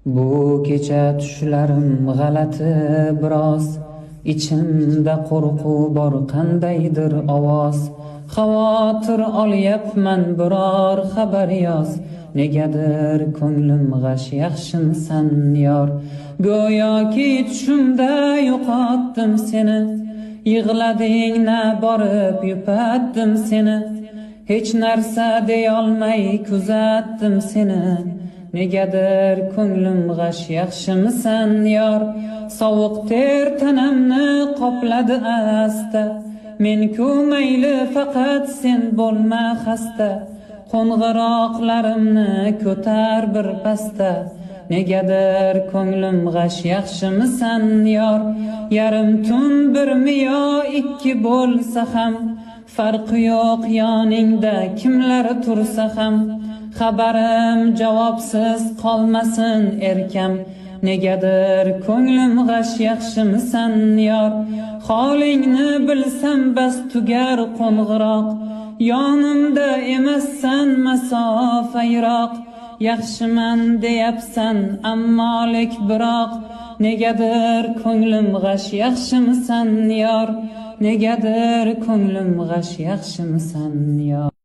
Bu kecha tushlarim g'alati biroz, ichimda qo'rquv bor qandaydir ovoz. Xavotir olyapman biror xabar yoz, negadir ko'nglim g'ash. Yaxshimisan yor? Go'yoki tushimda yo'qotdim seni, yig'lading na borib yupatdim seni. Hech narsa deyolmay kuzatdim seni, negadir ko'nglim g'ash. Yaxshimisan yor? Sovuq ter tanamni qopladi asta, men-ku mayli faqat sen bo'lma xasta. Qo'ng'iroqlarimni ko'tar bir pasta, negadir ko'nglim g'ash. Yaxshimisan yor? Yarim tun birmi yo ikki bo'lsa ham, farqi yo'q yoningda kimlar tursa ham. Xabarim javobsiz qolmasin erkam, negadir ko'nglim g'ash. Yaxshimisan yor? Holingni bilsam bas tugar qo'ng'iroq, yonimda emassan masofa yiroq. Yaxshiman deyapsan ammolik biroq, negadir ko'nglim g'ash. Yaxshimisan yor? Negadir ko'nglim g'ash. Yaxshimisan yor?